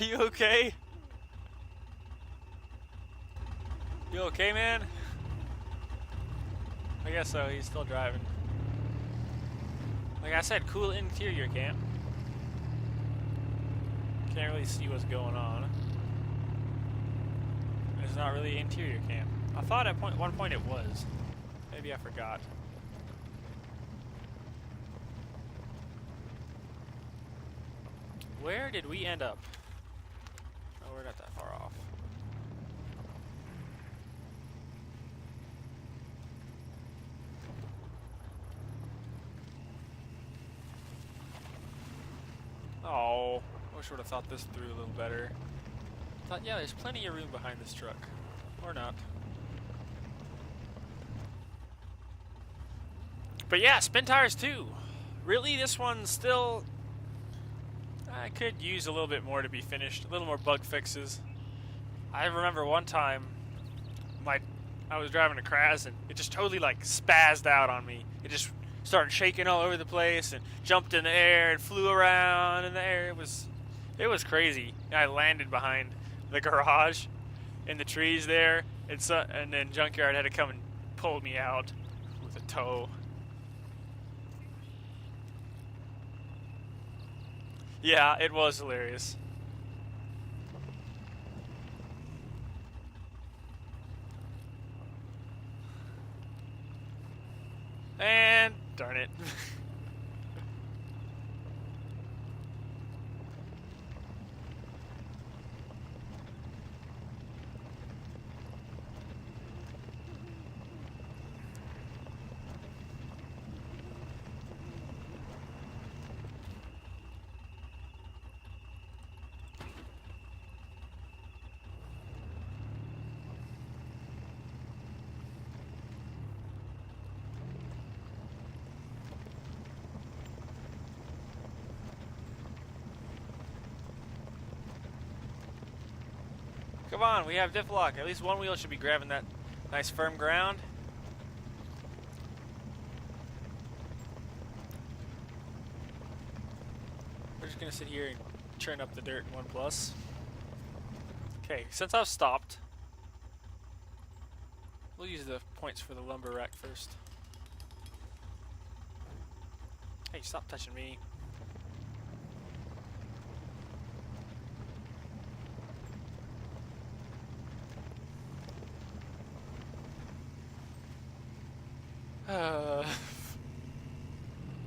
you okay? You okay, man? I guess so. He's still driving. Like I said, cool interior camp. Can't really see what's going on. It's not really interior camp. I thought at one point it was. Maybe I forgot. Where did we end up? Oh, we're not that far off. Oh, I wish I would have thought this through a little better. Thought, yeah, there's plenty of room behind this truck. Or not. But yeah, SpinTires 2. Really, this one's still... I could use a little bit more to be finished. A little more bug fixes. I remember one time, I was driving across and it just totally like spazzed out on me. It just started shaking all over the place and jumped in the air and flew around in the air. It was crazy. I landed behind the garage in the trees there, and then JunkYard had to come and pull me out with a tow. Yeah, it was hilarious. And darn it. Come on, we have diff lock. At least one wheel should be grabbing that nice firm ground. We're just gonna sit here and churn up the dirt in 1+. Okay, since I've stopped, we'll use the points for the lumber rack first. Hey, stop touching me.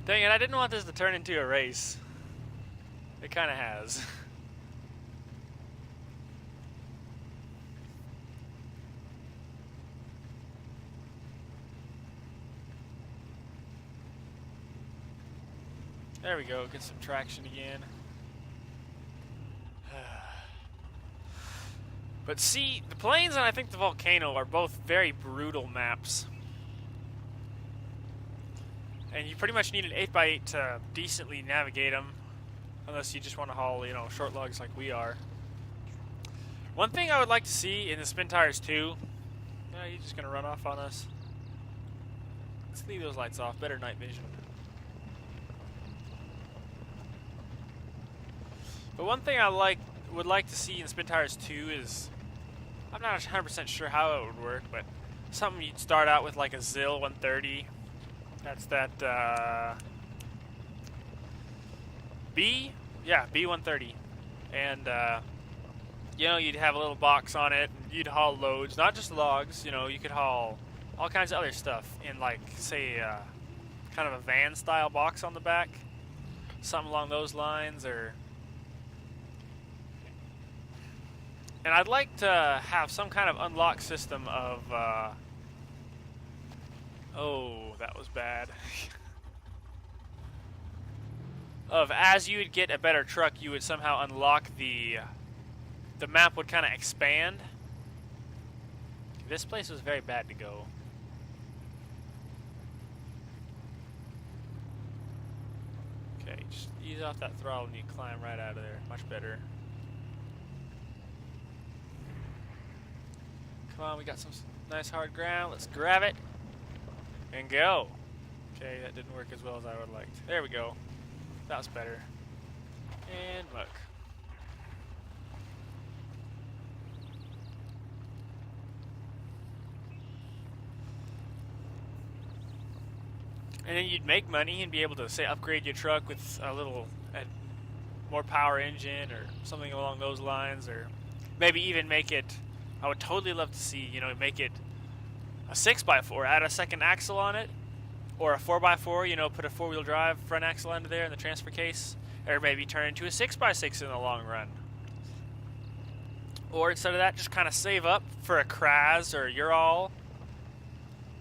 Dang it, I didn't want this to turn into a race. It kind of has. There we go, get some traction again. But see, the plains and I think the volcano are both very brutal maps. And you pretty much need an 8x8 to decently navigate them, unless you just want to haul, you know, short lugs like we are. One thing I would like to see in the SpinTires 2, you're just gonna run off on us. Let's leave those lights off. Better night vision. But one thing I would like to see in SpinTires 2 is, I'm not 100% sure how it would work, but something you'd start out with like a ZIL 130. That's that B130, and you know, you'd have a little box on it. And you'd haul loads, not just logs. You know, you could haul all kinds of other stuff in, like, say, kind of a van style box on the back, something along those lines, or. And I'd like to have some kind of unlock system of. Oh, that was bad. Of as you would get a better truck, you would somehow unlock the map would kind of expand. This place was very bad to go. Okay, just ease off that throttle and you climb right out of there. Much better. Come on, we got some nice hard ground. Let's grab it and go. Okay, that didn't work as well as I would have liked. There we go. That was better. And muck. And then you'd make money and be able to, say, upgrade your truck with a more power engine or something along those lines, or maybe even make it. I would totally love to see, make it a 6x4, add a second axle on it, or a 4x4, put a four-wheel drive front axle under there in the transfer case, or maybe turn it into a 6x6 in the long run. Or instead of that, just kind of save up for a Kraz or a Ural.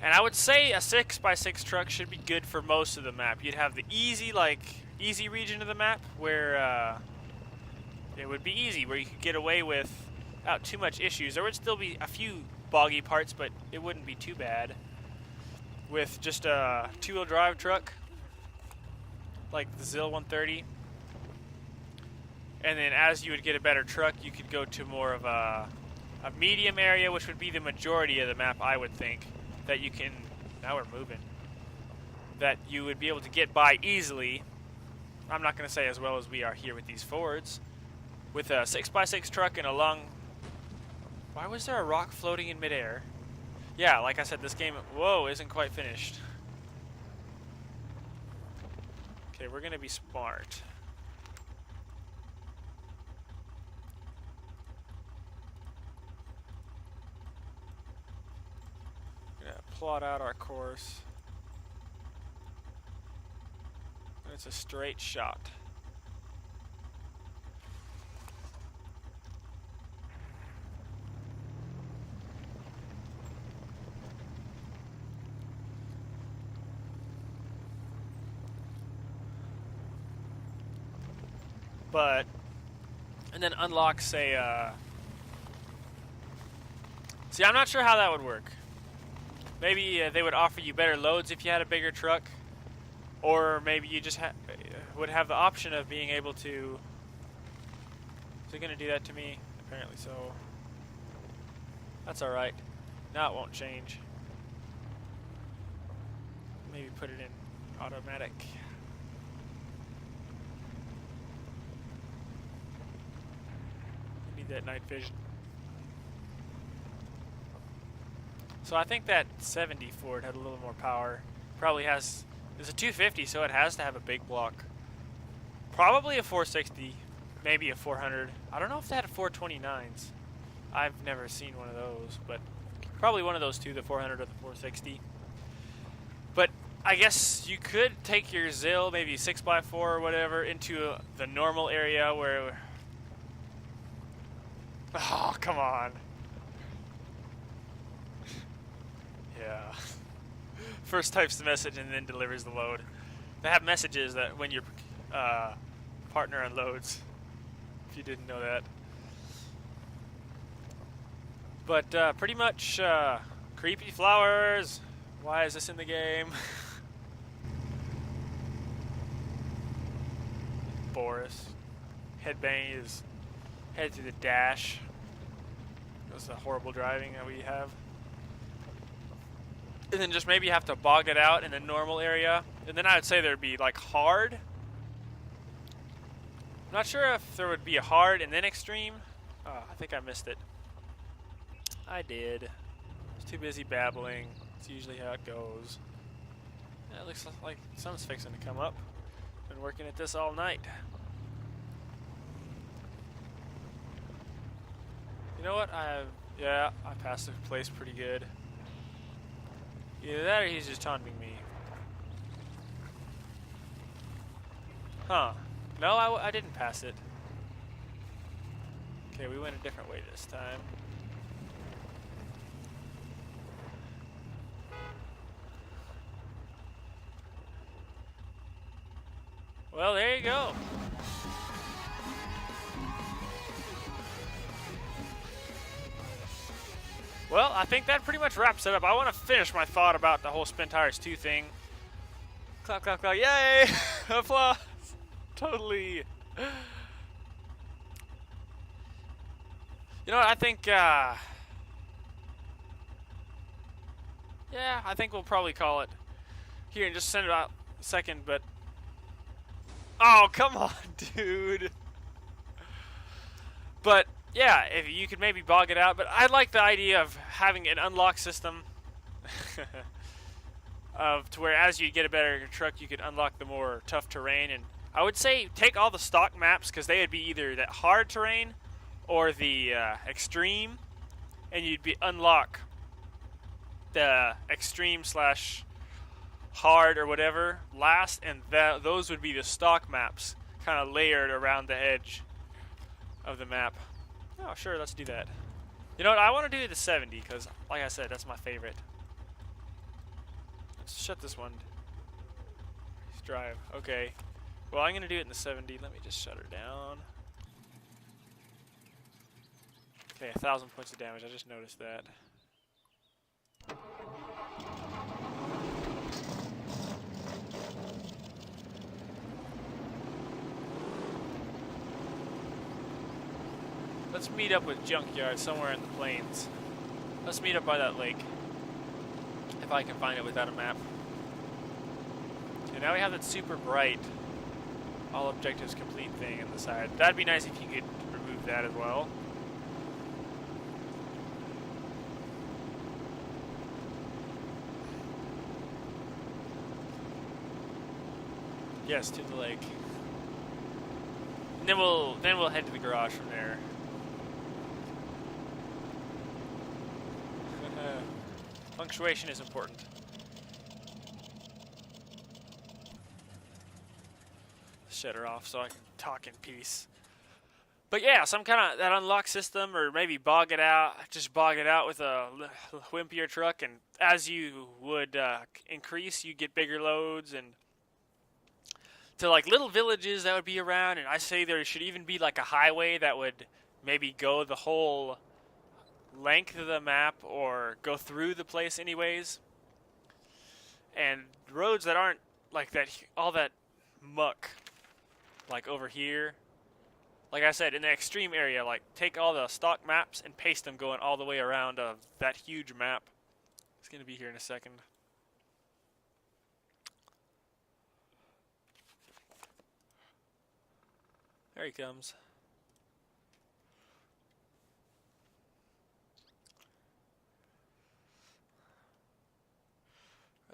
And I would say a 6x6 truck should be good for most of the map. You'd have the easy region of the map where it would be easy, where you could get away without too much issues. There would still be a few boggy parts, but it wouldn't be too bad. With just a two-wheel drive truck, like the ZIL 130. And then as you would get a better truck, you could go to more of a medium area, which would be the majority of the map, I would think. That you can, now we're moving, that you would be able to get by easily. I'm not going to say as well as we are here with these Fords. With a 6x6 truck and a long... Why was there a rock floating in midair? Yeah, like I said, this game, isn't quite finished. Okay, we're going to be smart. Plot out our course. And it's a straight shot. And then unlock, say, see, I'm not sure how that would work. Maybe they would offer you better loads if you had a bigger truck, or maybe you just would have the option of being able to. Is it going to do that to me? Apparently so. That's all right. Now it won't change. Maybe put it in automatic. Need that night vision. So I think that 70 Ford had a little more power. Probably has, it's a 250, so it has to have a big block. Probably a 460, maybe a 400. I don't know if they had a 429s. I've never seen one of those, but probably one of those two, the 400 or the 460. But I guess you could take your ZIL, maybe 6x4 or whatever, into the normal area where... Oh, come on. Yeah. First types the message and then delivers the load. They have messages that when your partner unloads, if you didn't know that. But pretty much creepy flowers. Why is this in the game? Boris. Headbang is head to the dash. That's the horrible driving that we have. And then just maybe have to bog it out in the normal area. And then I would say there'd be like hard. I'm not sure if there would be a hard and then extreme. Oh, I think I missed it. I did. I was too busy babbling. It's usually how it goes. Yeah, it looks like sun's fixing to come up. Been working at this all night. You know what? I passed the place pretty good. Either that or he's just taunting me. Huh. No, I didn't pass it. Okay, we went a different way this time. Well, there you go. Well, I think that pretty much wraps it up. I want to finish my thought about the whole SpinTires 2 thing. Clap, clap, clap. Yay! Applause. Totally. You know what? I think, yeah, I think we'll probably call it here and just send it out a second, but... Oh, come on, dude. But... yeah, if you could maybe bog it out, but I like the idea of having an unlock system. to where as you get a better truck, you could unlock the more tough terrain. And I would say take all the stock maps because they would be either that hard terrain or the extreme, and you'd be unlock the extreme slash hard or whatever last, and those would be the stock maps, kind of layered around the edge of the map. Oh, sure, let's do that. You know what? I want to do the 70 because, like I said, that's my favorite. Let's shut this one. Let's drive. Okay. Well, I'm going to do it in the 70. Let me just shut her down. Okay, 1,000 points of damage. I just noticed that. Let's meet up with JunkYard somewhere in the plains. Let's meet up by that lake. If I can find it without a map. Okay, now we have that super bright all objectives complete thing on the side. That'd be nice if you could remove that as well. Yes, to the lake. And then we'll head to the garage from there. Punctuation is important. Shut her off so I can talk in peace. But yeah, some kind of that unlock system, or maybe bog it out with a wimpier truck, and as you would increase, you get bigger loads, and to like little villages that would be around. And I say there should even be like a highway that would maybe go the whole length of the map or go through the place anyways, and roads that aren't like that, all that muck like over here. Like I said, in the extreme area, like take all the stock maps and paste them going all the way around that huge map. It's gonna be here in a second. There he comes.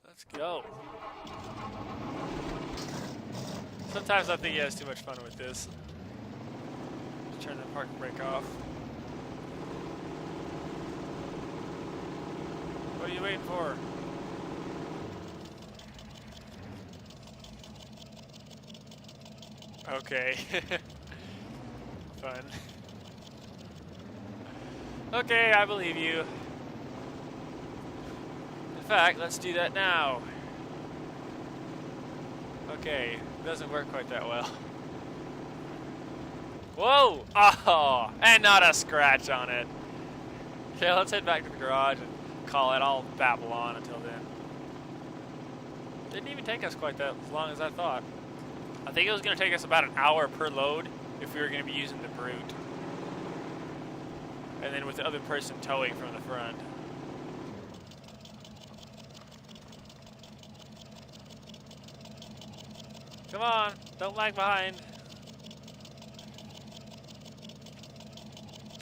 Let's go. Sometimes I think he has too much fun with this. Just turn the parking brake off. What are you waiting for? Okay. Fun. Okay, I believe you. In fact, let's do that now. Okay, doesn't work quite that well. Whoa! Oh, and not a scratch on it. Okay, let's head back to the garage and call it. I'll babble on until then. Didn't even take us quite that as long as I thought. I think it was going to take us about an hour per load if we were going to be using the Brute. And then with the other person towing from the front. Come on, don't lag behind.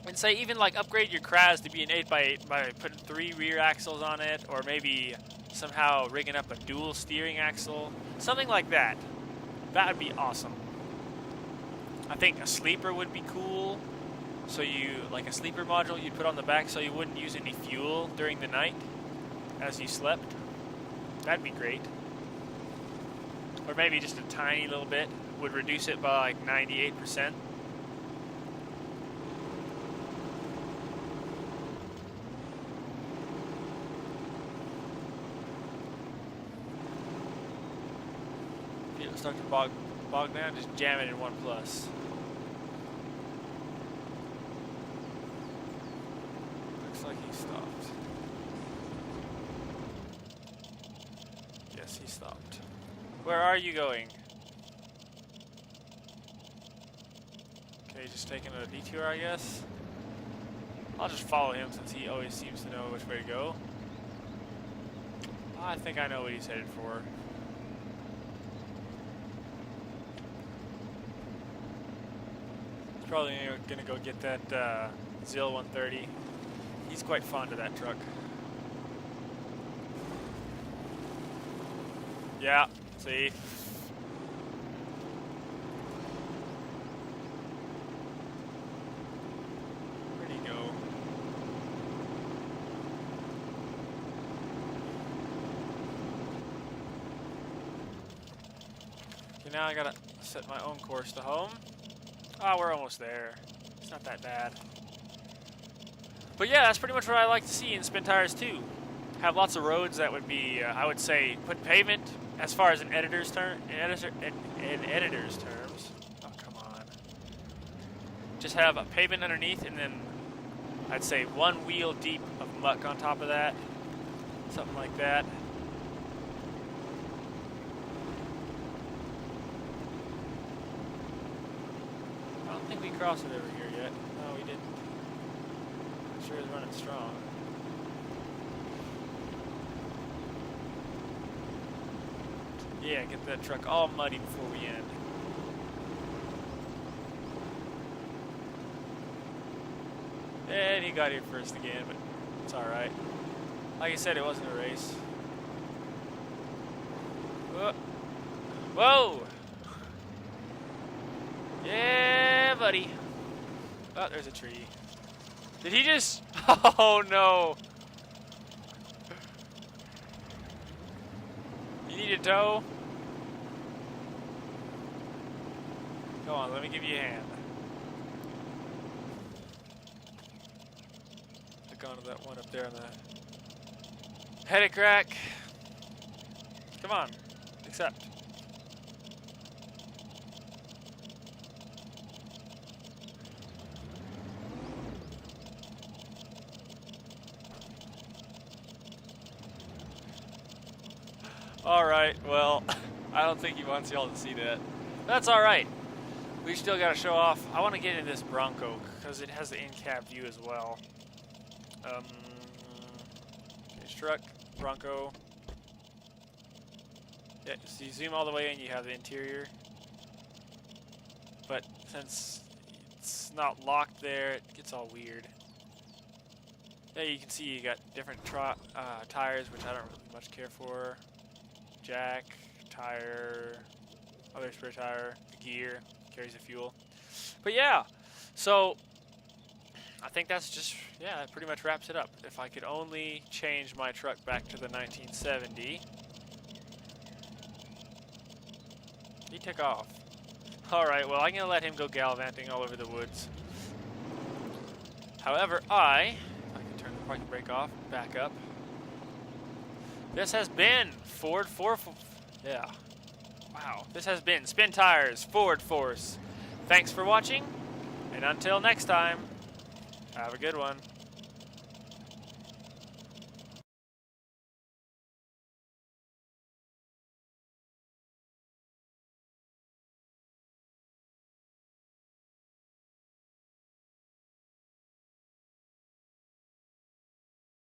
And say even like upgrade your Kraz to be an 8x8 by putting 3 rear axles on it, or maybe somehow rigging up a dual steering axle. Something like that. That would be awesome. I think a sleeper would be cool. So you, like a sleeper module you'd put on the back so you wouldn't use any fuel during the night as you slept. That'd be great. Or maybe just a tiny little bit would reduce it by like 98%. If you start to bog down, just jam it in 1+. Looks like he stopped. Yes, he stopped. Where are you going? Okay, just taking a detour, I guess. I'll just follow him since he always seems to know which way to go. I think I know what he's headed for. He's probably gonna go get that ZIL 130. He's quite fond of that truck. Yeah, see? Where'd he go? Okay, now I gotta set my own course to home. Ah, we're almost there. It's not that bad. But yeah, that's pretty much what I like to see in SpinTires 2. Have lots of roads that would be, I would say, put pavement as far as an editor's term. In editor's terms. Oh, come on. Just have a pavement underneath, and then I'd say one wheel deep of muck on top of that. Something like that. I don't think we crossed it over here yet. No, we didn't. Sure is running strong. Yeah, get that truck all muddy before we end. And he got here first again, but it's alright. Like I said, it wasn't a race. Whoa! Yeah, buddy. Oh, there's a tree. Did he just... Oh, no. You need a tow? Go on, let me give you a hand. Look onto that one up there on the headache rack. Come on, accept. Alright, well, I don't think he wants y'all to see that. That's alright. We still got to show off. I want to get in this Bronco because it has the in-cab view as well. Truck, Bronco. Yeah, so you zoom all the way in, you have the interior. But since it's not locked there, it gets all weird. Yeah, you can see you got different tires, which I don't really much care for. Jack, tire, other spare tire, the gear, carries the fuel. But yeah, so I think that's just, yeah, that pretty much wraps it up. If I could only change my truck back to the 1970. He took off. Alright, well, I'm going to let him go gallivanting all over the woods. However, if I can turn the parking brake off, back up. This has been yeah. Wow. This has been SpinTires Ford Force. Thanks for watching, and until next time, have a good one.